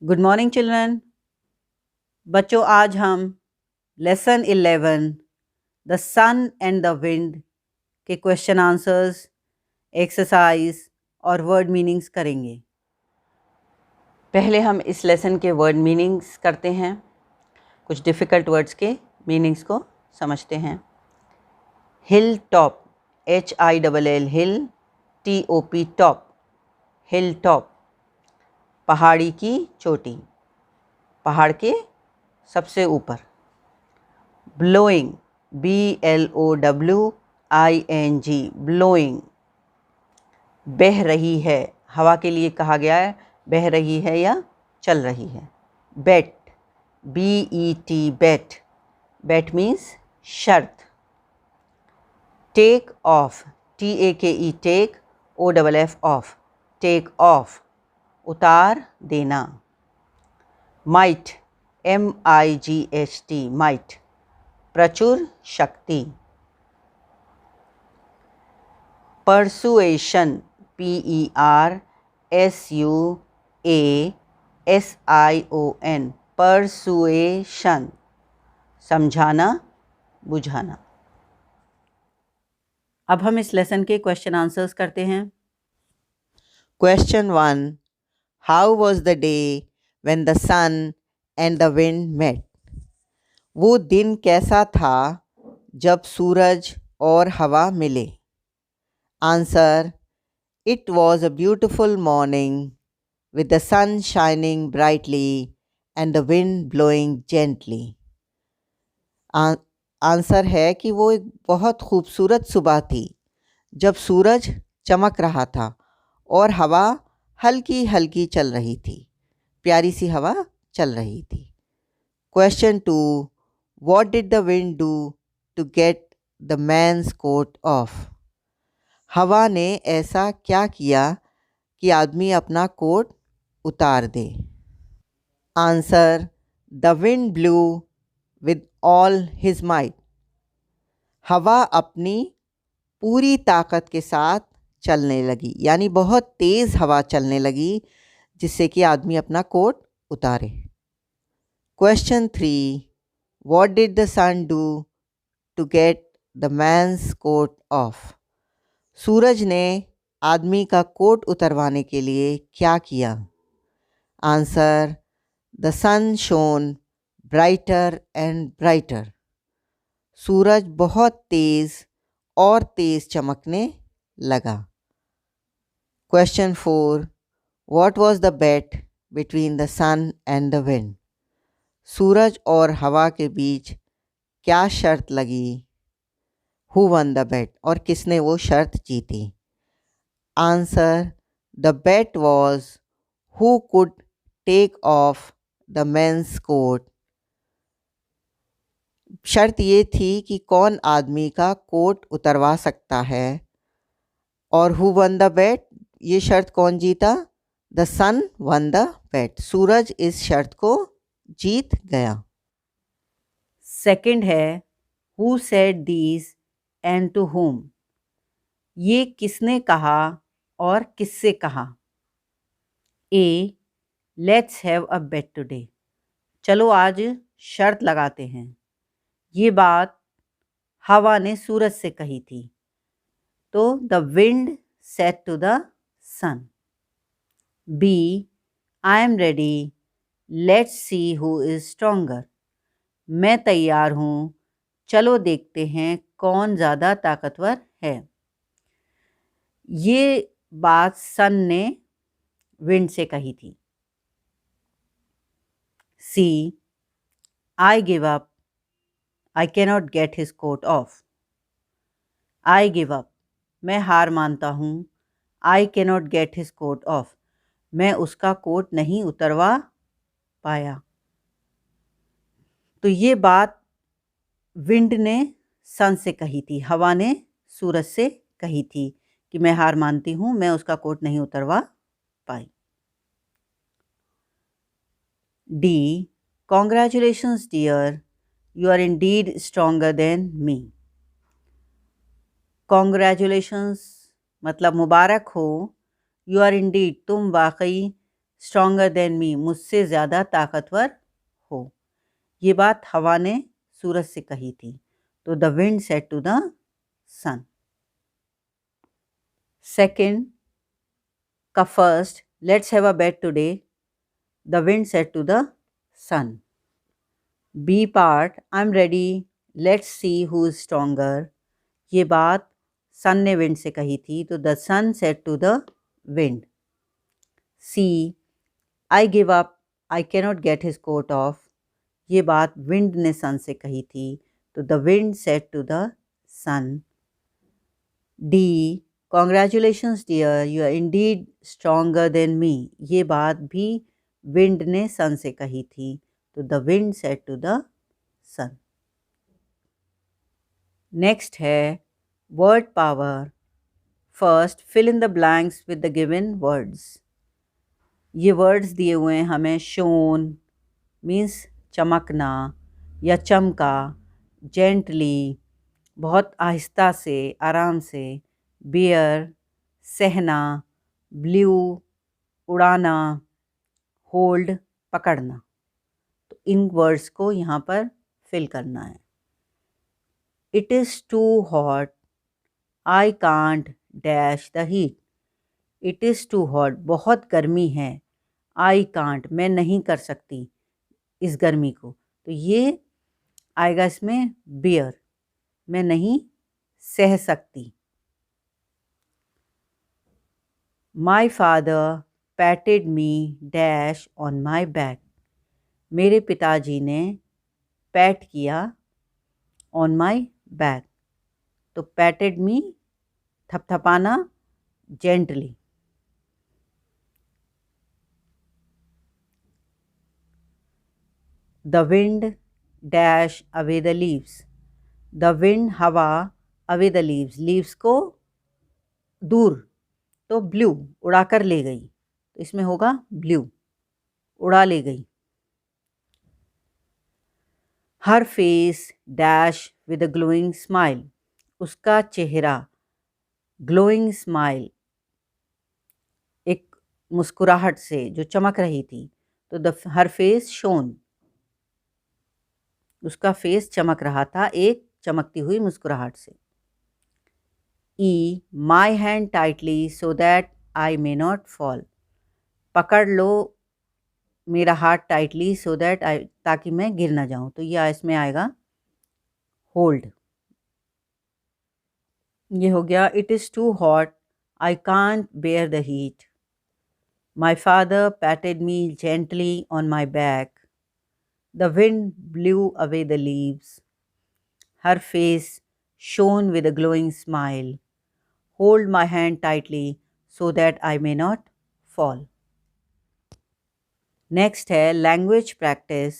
Good morning children. बच्चों, आज हम lesson 11 the sun and the wind के क्वेश्चन आंसर्स, एक्सरसाइज और वर्ड मीनिंग्स करेंगे। पहले हम इस लेसन के वर्ड मीनिंग्स करते हैं। कुछ डिफ़िकल्ट वर्ड्स के मीनिंग्स को समझते हैं। हिल टॉप, HILL, हिल, TOP टॉप, हिल टॉप, पहाड़ी की चोटी, पहाड़ के सबसे ऊपर। ब्लोइंग, BLOWING, ब्लोइंग, बह रही है, हवा के लिए कहा गया है, बह रही है या चल रही है। Bet, BET, bet, bet means शर्त। Take off, TAKE, take, OFF, off, take off, उतार देना। माइट, MIGHT, माइट, प्रचुर शक्ति। परसुएशन, PERSUASION, परसुएशन, समझाना, बुझाना। अब हम इस लेसन के क्वेश्चन आंसर्स करते हैं। Question 1. How was the day when the sun and the wind met? वो दिन कैसा था जब सूरज और हवा मिले? Answer. It was a beautiful morning with the sun shining brightly and the wind blowing gently. Answer है कि वो एक बहुत खूबसूरत सुबह थी जब सूरज चमक रहा था और हवा हल्की हल्की चल रही थी, प्यारी सी हवा चल रही थी। Question 2. What did the wind do to get the man's coat off? हवा ने ऐसा क्या किया कि आदमी अपना कोट उतार दे? Answer. The wind blew with all his might. हवा अपनी पूरी ताकत के साथ चलने लगी, यानी बहुत तेज़ हवा चलने लगी जिससे कि आदमी अपना कोट उतारे। Question 3. What did the sun do to get the man's coat off? सूरज ने आदमी का कोट उतरवाने के लिए क्या किया? Answer. The sun shone brighter and brighter. सूरज बहुत तेज़ और तेज़ चमकने लगा। Question 4. What was the bet between the sun and the wind? सूरज और हवा के बीच क्या शर्त लगी? Who won the bet? और किसने वो शर्त जीती? Answer. The bet was who could take off the man's coat. शर्त ये थी कि कौन आदमी का कोट उतरवा सकता है। और who won the bet? ये शर्त कौन जीता? The sun won the bet. सूरज इस शर्त को जीत गया। सेकंड है who said these and to whom? ये किसने कहा और किससे कहा? A, let's have a bet today, चलो आज शर्त लगाते हैं। ये बात हवा ने सूरज से कही थी। तो the wind said to the sun. B, I am ready, let's see who is stronger, मैं तैयार हूँ, चलो देखते हैं कौन ज़्यादा ताकतवर है। ये बात सन ने विंड से कही थी। C, I give up, I cannot get his coat off. I give up, मैं हार मानता हूँ। I cannot get his coat off, मैं उसका कोट नहीं उतरवा पाया। तो ये बात विंड ने सन से कही थी, हवा ने सूरज से कही थी कि मैं हार मानती हूँ, मैं उसका कोट नहीं उतरवा पाई। D, congratulations dear, you are indeed stronger than me. Congratulations मतलब मुबारक हो, यू आर इंडीड तुम वाकई स्ट्रॉन्गर देन मी, मुझसे ज़्यादा ताकतवर हो। ये बात हवा ने सूरज से कही थी। तो the wind said to the sun. Second का first, let's have a bet today, the wind said to the sun. B part, I am ready, let's see who is stronger, ये बात सन ने विंड से कही थी। तो the sun said to the wind. C, I give up, I cannot get his coat off, ये बात wind ने सन से कही थी। तो the wind said to the sun. D, congratulations dear, you are indeed stronger than me, ये बात भी विंड ने सन से कही थी। तो the wind said to the sun. Next है word power. First, fill in the blanks with the given words. ये वर्ड्स दिए हुए हैं हमें। शोन मीन्स चमकना या चमका, जेंटली बहुत आहिस्ता से, आराम से, बियर सहना, ब्लू उड़ाना, होल्ड पकड़ना। तो इन वर्ड्स को यहाँ पर फिल करना है। It is too hot, I can't dash the heat. It is too hot, बहुत गर्मी है। आई कांट, मैं नहीं कर सकती इस गर्मी को। तो ये आएगा इसमें बियर, मैं नहीं सह सकती। My father patted me dash on my back, मेरे पिताजी ने पैट किया ऑन माई बैक। तो पैटेड मी थपथपाना, gently. The wind dash away the leaves, the wind हवा, अवे द लीव्स, लीव्स को दूर, तो ब्लू उड़ाकर ले गई। तो इसमें होगा ब्लू, उड़ा ले गई। Her face dash with a glowing smile, उसका चेहरा, ग्लोइंग स्माइल, एक मुस्कुराहट से जो चमक रही थी। तो द हर फेस शोन, उसका फेस चमक रहा था एक चमकती हुई मुस्कुराहट से। E, my hand tightly so that I may not fall, पकड़ लो मेरा हाथ टाइटली सो दैट आई, ताकि मैं गिर ना जाऊं। तो यह इसमें आएगा होल्ड। ये हो गया it is too hot, I can't bear the heat, my father patted me gently on my back, the wind blew away the leaves, her face shone with a glowing smile, hold my hand tightly so that I may not fall. Next है language practice.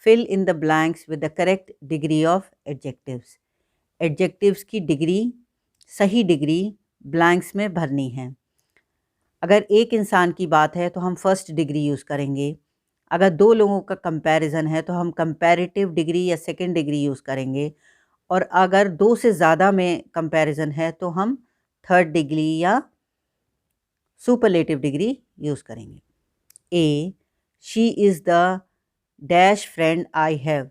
Fill in the blanks with the correct degree of adjectives. Adjectives की degree, सही degree blanks में भरनी है। अगर एक इंसान की बात है तो हम फर्स्ट डिग्री यूज़ करेंगे। अगर दो लोगों का कंपैरिजन है तो हम कंपैरेटिव डिग्री या सेकंड डिग्री यूज़ करेंगे। और अगर दो से ज़्यादा में कंपैरिजन है तो हम थर्ड डिग्री या सुपरलेटिव डिग्री यूज़ करेंगे। A, she is the dash friend I have,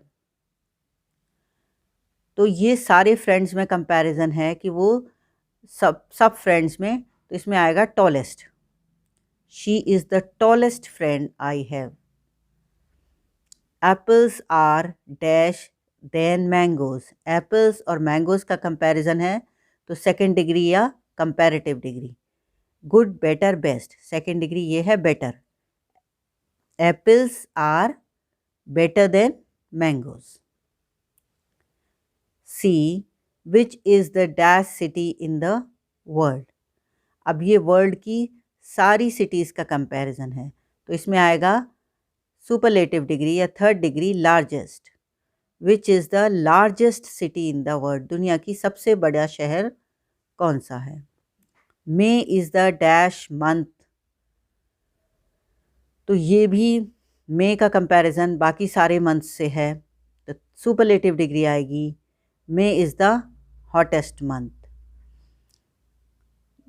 तो ये सारे फ्रेंड्स में कंपैरिजन है कि वो सब फ्रेंड्स में, तो इसमें आएगा tallest. She is the tallest friend I have. Apples are dash than mangoes, apples और मैंगोज़ का कंपैरिजन है तो सेकंड डिग्री या comparative degree. Good, better, best, second degree ये है better. Apples are better than mangoes. C, which is the dash city in the world, अब ये world की सारी सिटीज़ का कंपैरिजन है तो इसमें आएगा सुपरलेटिव डिग्री या third degree largest. Which is the largest city in the world, दुनिया की सबसे बड़ा शहर कौन सा है। मे इज़ द डैश मंथ, तो ये भी मे का कंपैरिजन बाकी सारे मंथ से है तो सुपरलेटिव डिग्री आएगी May is the hottest month.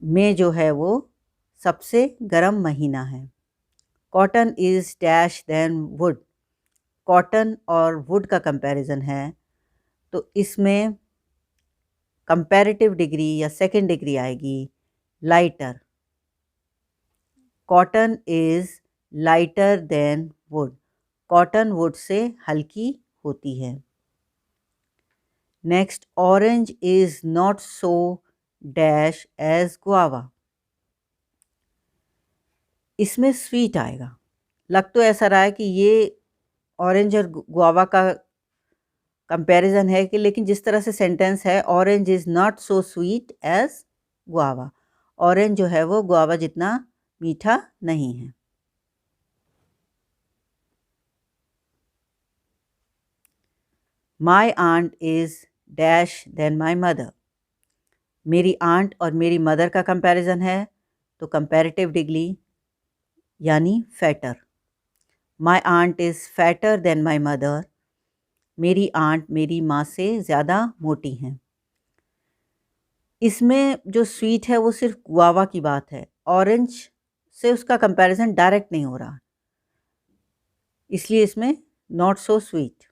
May जो है वो सबसे गर्म महीना है। Cotton is dash than wood. Cotton और वुड का कंपैरिजन है, तो इसमें कंपैरेटिव डिग्री या सेकंड डिग्री आएगी lighter. Cotton is lighter than wood. Cotton wood से हल्की होती है। Next, orange is not so dash as guava. इसमें स्वीट आएगा। लग तो ऐसा रहा है कि ये ऑरेंज और गुआवा का कंपैरिजन है कि, लेकिन जिस तरह से सेंटेंस है, orange is not so sweet as guava. Orange जो है वो गुआवा जितना मीठा नहीं है। My aunt is dash than my mother. मेरी आंट और मेरी मदर का कंपैरिजन है, तो कंपैरेटिव डिग्री यानी fatter. My aunt is fatter than my mother. मेरी आंट मेरी माँ से ज़्यादा मोटी हैं। इसमें जो स्वीट है वो सिर्फ गुआवा की बात है, ऑरेंज से उसका कंपैरिजन डायरेक्ट नहीं हो रहा, इसलिए इसमें नॉट सो स्वीट।